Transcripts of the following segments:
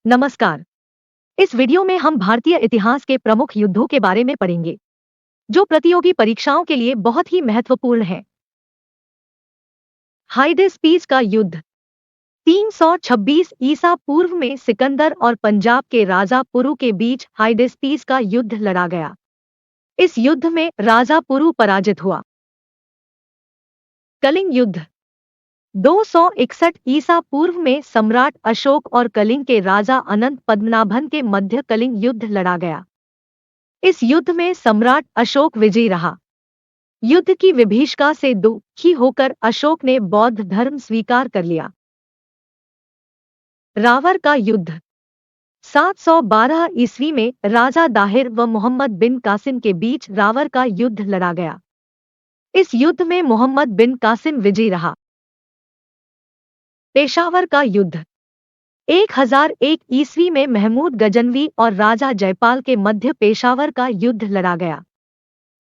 नमस्कार। इस वीडियो में हम भारतीय इतिहास के प्रमुख युद्धों के बारे में पढ़ेंगे, जो प्रतियोगी परीक्षाओं के लिए बहुत ही महत्वपूर्ण है। हाइडेस्पीस का युद्ध 326 ईसा पूर्व में सिकंदर और पंजाब के राजा पुरु के बीच हाइडेस्पीस का युद्ध लड़ा गया। इस युद्ध में राजा पुरु पराजित हुआ। कलिंग युद्ध 261 ईसा पूर्व में सम्राट अशोक और कलिंग के राजा अनंत पद्मनाभन के मध्य कलिंग युद्ध लड़ा गया। इस युद्ध में सम्राट अशोक विजयी रहा। युद्ध की विभीषिका से दुखी होकर अशोक ने बौद्ध धर्म स्वीकार कर लिया। रावर का युद्ध 712 ईस्वी में राजा दाहिर व मोहम्मद बिन कासिम के बीच रावर का युद्ध लड़ा गया। इस युद्ध में मोहम्मद बिन कासिम विजयी रहा। पेशावर का युद्ध 1001 ईस्वी में महमूद गजनवी और राजा जयपाल के मध्य पेशावर का युद्ध लड़ा गया।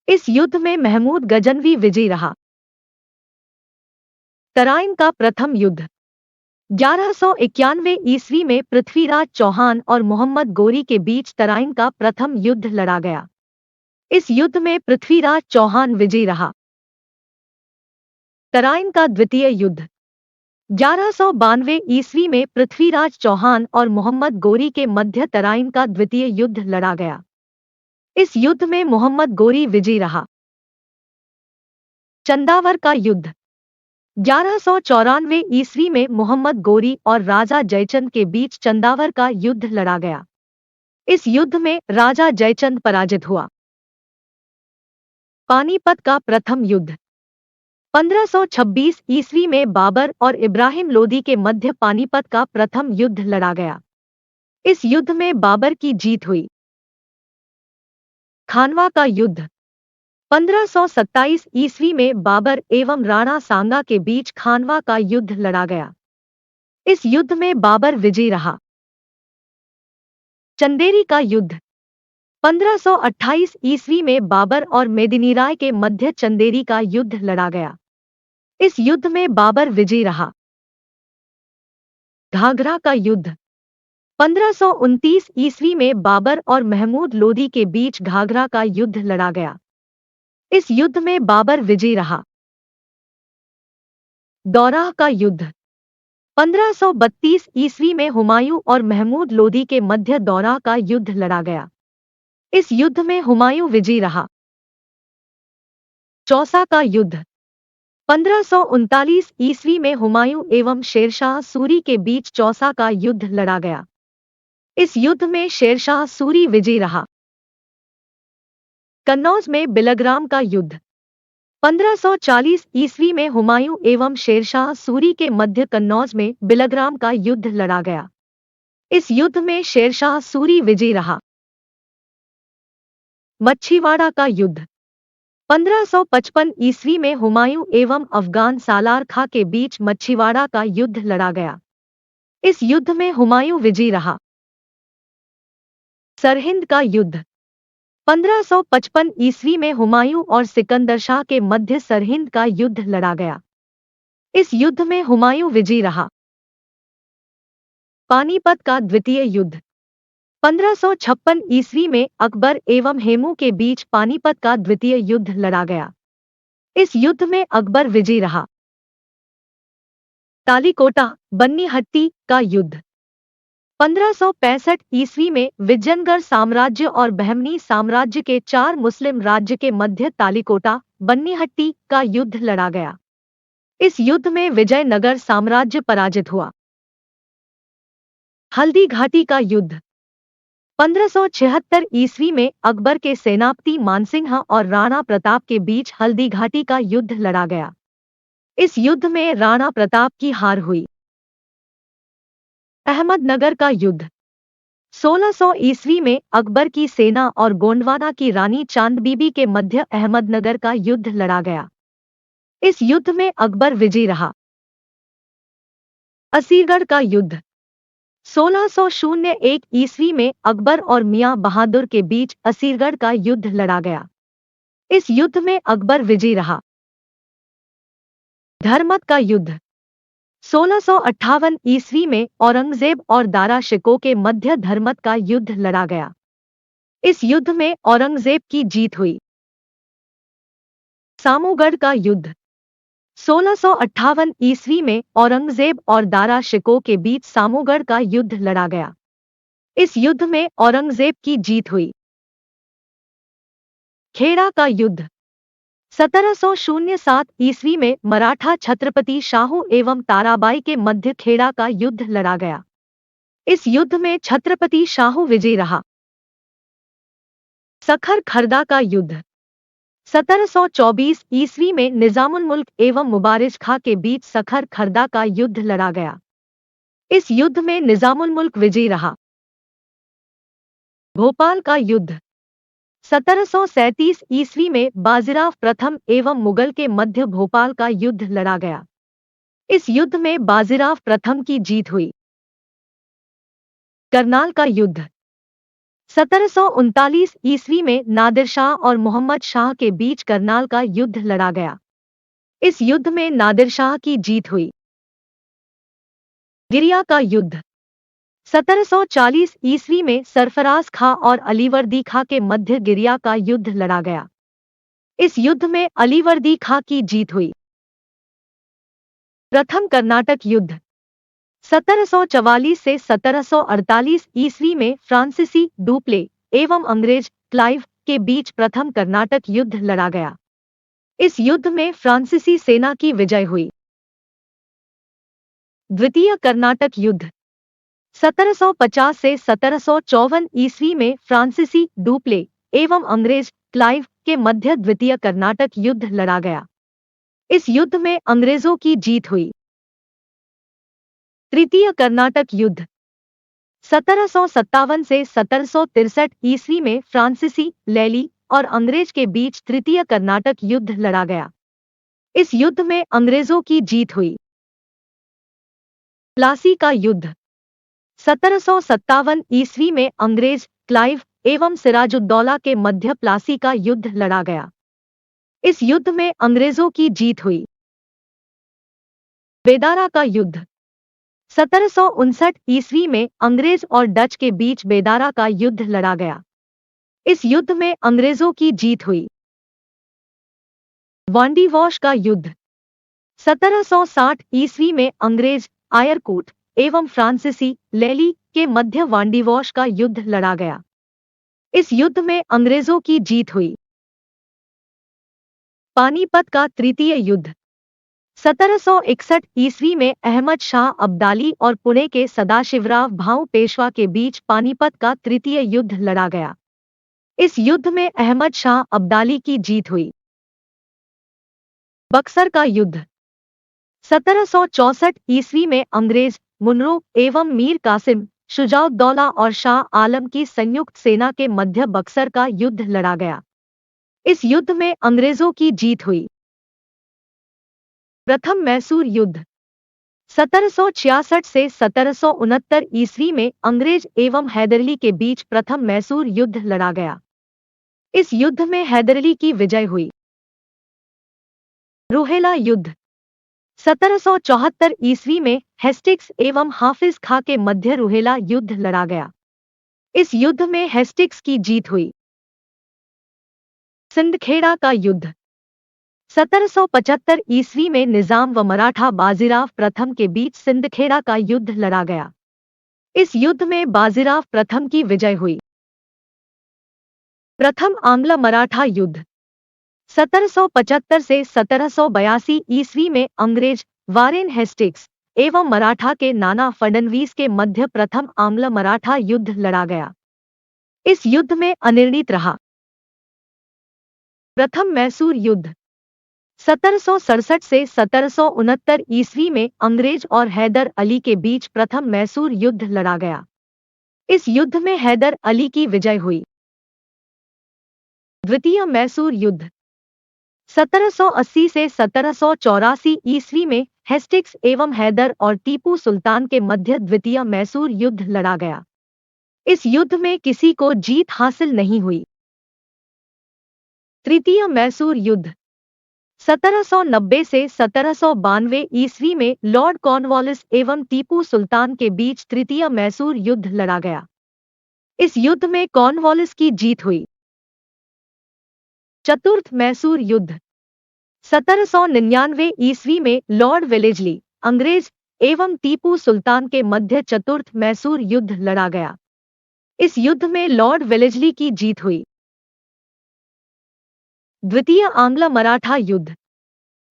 इस युद्ध में महमूद गजनवी विजयी रहा। तराइन का प्रथम युद्ध 1191 ईस्वी में पृथ्वीराज चौहान और मोहम्मद गोरी के बीच तराइन का प्रथम युद्ध लड़ा गया। इस युद्ध में पृथ्वीराज चौहान विजयी रहा। तराइन का द्वितीय युद्ध 1192 ईस्वी में पृथ्वीराज चौहान और मोहम्मद गोरी के मध्य तराइन का द्वितीय युद्ध लड़ा गया। इस युद्ध में मोहम्मद गोरी विजयी रहा। चंदावर का युद्ध 1194 ईस्वी में मोहम्मद गोरी और राजा जयचंद के बीच चंदावर का युद्ध लड़ा गया। इस युद्ध में राजा जयचंद पराजित हुआ। पानीपत का प्रथम युद्ध 1526 ईस्वी में बाबर और इब्राहिम लोदी के मध्य पानीपत का प्रथम युद्ध लड़ा गया। इस युद्ध में बाबर की जीत हुई। खानवा का युद्ध 1527 ईस्वी में बाबर एवं राणा सांगा के बीच खानवा का युद्ध लड़ा गया। इस युद्ध में बाबर विजयी रहा। चंदेरी का युद्ध 1528 ईस्वी में बाबर और मेदिनीराय के मध्य चंदेरी का युद्ध लड़ा गया। इस युद्ध में बाबर विजयी रहा। घाघरा का युद्ध 1529 ईस्वी में बाबर और महमूद लोदी के बीच घाघरा का युद्ध लड़ा गया। इस युद्ध में बाबर विजयी रहा। दौराह का युद्ध 1532 ईस्वी में हुमायूं और महमूद लोदी के मध्य दौराह का युद्ध लड़ा गया। इस युद्ध में हुमायूं विजयी रहा। चौसा का युद्ध 1539 ईस्वी में हुमायूं एवं शेरशाह सूरी के बीच चौसा का युद्ध लड़ा गया। इस युद्ध में शेरशाह सूरी विजयी रहा। कन्नौज में बिलग्राम का युद्ध 1540 ईस्वी में हुमायूं एवं शेरशाह सूरी के मध्य कन्नौज में बिलग्राम का युद्ध लड़ा गया। इस युद्ध में शेरशाह सूरी विजयी रहा। मच्छीवाड़ा का युद्ध 1555 ईस्वी में हुमायूं एवं अफगान सालार खां के बीच मच्छीवाड़ा का युद्ध लड़ा गया। इस युद्ध में हुमायूं विजयी रहा। सरहिंद का युद्ध 1555 ईस्वी में हुमायूं और सिकंदर शाह के मध्य सरहिंद का युद्ध लड़ा गया। इस युद्ध में हुमायूं विजयी रहा। पानीपत का द्वितीय युद्ध 1556 ईस्वी में अकबर एवं हेमू के बीच पानीपत का द्वितीय युद्ध लड़ा गया। इस युद्ध में अकबर विजयी रहा। तालीकोटा बन्नीहट्टी का युद्ध 1565 ईस्वी में विजयनगढ़ साम्राज्य और बहमनी साम्राज्य के 4 मुस्लिम राज्य के मध्य तालीकोटा बन्नीहट्टी का युद्ध लड़ा गया। इस युद्ध में विजयनगर साम्राज्य पराजित हुआ। हल्दी घाटी का युद्ध 1576 ईस्वी में अकबर के सेनापति मानसिंह और राणा प्रताप के बीच हल्दी घाटी का युद्ध लड़ा गया। इस युद्ध में राणा प्रताप की हार हुई। अहमदनगर का युद्ध 1600 ईस्वी में अकबर की सेना और गोंडवाना की रानी चांद बीबी के मध्य अहमदनगर का युद्ध लड़ा गया। इस युद्ध में अकबर विजयी रहा। असीरगढ़ का युद्ध 1601 ईस्वी में अकबर और मियां बहादुर के बीच असीरगढ़ का युद्ध लड़ा गया। इस युद्ध में अकबर विजयी रहा। धर्मत का युद्ध 1658 ईस्वी में औरंगजेब और दारा शिकोह के मध्य धर्मत का युद्ध लड़ा गया। इस युद्ध में औरंगजेब की जीत हुई। सामूगढ़ का युद्ध 1658 ईस्वी में औरंगजेब और दारा शिकोह के बीच सामूगढ़ का युद्ध लड़ा गया। इस युद्ध में औरंगजेब की जीत हुई। खेड़ा का युद्ध 1707 ईस्वी में मराठा छत्रपति शाहू एवं ताराबाई के मध्य खेड़ा का युद्ध लड़ा गया। इस युद्ध में छत्रपति शाहू विजयी रहा। सखर खर्दा का युद्ध 1724 ईस्वी में निजामुल मुल्क एवं मुबारिज खां के बीच सखर खर्दा का युद्ध लड़ा गया। इस युद्ध में निजामुल मुल्क विजयी रहा। भोपाल का युद्ध 1737 ईस्वी में बाजीराव प्रथम एवं मुगल के मध्य भोपाल का युद्ध लड़ा गया। इस युद्ध में बाजीराव प्रथम की जीत हुई। करनाल का युद्ध 1739 ईस्वी में नादिर शाह और मोहम्मद शाह के बीच करनाल का युद्ध लड़ा गया। इस युद्ध में नादिर शाह की जीत हुई। गिरिया का युद्ध 1740 ईस्वी में सरफराज खां और अलीवर्दी खां के मध्य गिरिया का युद्ध लड़ा गया। इस युद्ध में अलीवर्दी खां की जीत हुई। प्रथम कर्नाटक युद्ध 1744 से 1748 ईस्वी में फ्रांसीसी डुप्ले एवं अंग्रेज क्लाइव के बीच प्रथम कर्नाटक युद्ध लड़ा गया। इस युद्ध में फ्रांसीसी सेना की विजय हुई। द्वितीय कर्नाटक युद्ध 1750 से 1754 ईस्वी में फ्रांसीसी डुप्ले एवं अंग्रेज क्लाइव के मध्य द्वितीय कर्नाटक युद्ध लड़ा गया। इस युद्ध में अंग्रेजों की जीत हुई। तृतीय कर्नाटक युद्ध 1757 से 1763 ईस्वी में फ्रांसीसी लैली और अंग्रेज के बीच तृतीय कर्नाटक युद्ध लड़ा गया। इस युद्ध में अंग्रेजों की जीत हुई। प्लासी का युद्ध 1757 ईस्वी में अंग्रेज क्लाइव एवं सिराजुद्दौला के मध्य प्लासी का युद्ध लड़ा गया। इस युद्ध में अंग्रेजों की जीत हुई। बेदारा का युद्ध 1759 ईस्वी में अंग्रेज और डच के बीच बेदारा का युद्ध लड़ा गया। इस युद्ध में अंग्रेजों की जीत हुई। वांडीवॉश का युद्ध 1760 ईस्वी में अंग्रेज आयरकूट एवं फ्रांसीसी लैली के मध्य वांडीवॉश का युद्ध लड़ा गया। इस युद्ध में अंग्रेजों की जीत हुई। पानीपत का तृतीय युद्ध 1761 ईस्वी में अहमद शाह अब्दाली और पुणे के सदाशिवराव भाऊ पेशवा के बीच पानीपत का तृतीय युद्ध लड़ा गया। इस युद्ध में अहमद शाह अब्दाली की जीत हुई। बक्सर का युद्ध 1764 ईस्वी में अंग्रेज मुनरो एवं मीर कासिम शुजाउद्दौला और शाह आलम की संयुक्त सेना के मध्य बक्सर का युद्ध लड़ा गया। इस युद्ध में अंग्रेजों की जीत हुई। प्रथम मैसूर युद्ध 1766 से 1769 ईस्वी में अंग्रेज एवं हैदरली के बीच प्रथम मैसूर युद्ध लड़ा गया। इस युद्ध में हैदरली की विजय हुई। रुहेला युद्ध 1774 ईस्वी में हेस्टिक्स एवं हाफिज खां के मध्य रुहेला युद्ध लड़ा गया। इस युद्ध में हेस्टिक्स की जीत हुई। सिंदखेड़ा का युद्ध 1775 ईस्वी में निजाम व मराठा बाजीराव प्रथम के बीच सिंदखेड़ा का युद्ध लड़ा गया। इस युद्ध में बाजीराव प्रथम की विजय हुई। प्रथम आंग्ल मराठा युद्ध 1775 से 1782 ईस्वी में अंग्रेज वारेन हेस्टिक्स एवं मराठा के नाना फडणवीस के मध्य प्रथम आंग्ल मराठा युद्ध लड़ा गया। इस युद्ध में अनिर्णीत रहा। प्रथम मैसूर युद्ध 1767 से 1769 ईस्वी में अंग्रेज और हैदर अली के बीच प्रथम मैसूर युद्ध लड़ा गया। इस युद्ध में हैदर अली की विजय हुई। द्वितीय मैसूर युद्ध 1780 से 1784 ईस्वी में हेस्टिक्स एवं हैदर और टीपू सुल्तान के मध्य द्वितीय मैसूर युद्ध लड़ा गया। इस युद्ध में किसी को जीत हासिल नहीं हुई। तृतीय मैसूर युद्ध 1790 से 1792 ईस्वी में लॉर्ड कॉर्नवालिस एवं टीपू सुल्तान के बीच तृतीय मैसूर युद्ध लड़ा गया। इस युद्ध में कॉर्नवालिस की जीत हुई। चतुर्थ मैसूर युद्ध 1799 ईस्वी में लॉर्ड वेलेस्ली अंग्रेज एवं टीपू सुल्तान के मध्य चतुर्थ मैसूर युद्ध लड़ा गया। इस युद्ध में लॉर्ड वेलेस्ली की जीत हुई। द्वितीय आंग्ल मराठा युद्ध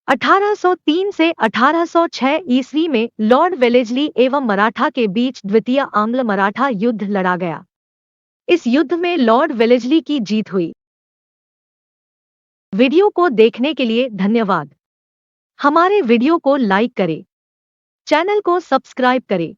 1803 से 1806 ईस्वी में लॉर्ड वेलेस्ली एवं मराठा के बीच द्वितीय आंग्ल मराठा युद्ध लड़ा गया। इस युद्ध में लॉर्ड वेलेस्ली की जीत हुई। वीडियो को देखने के लिए धन्यवाद। हमारे वीडियो को लाइक करें, चैनल को सब्सक्राइब करें।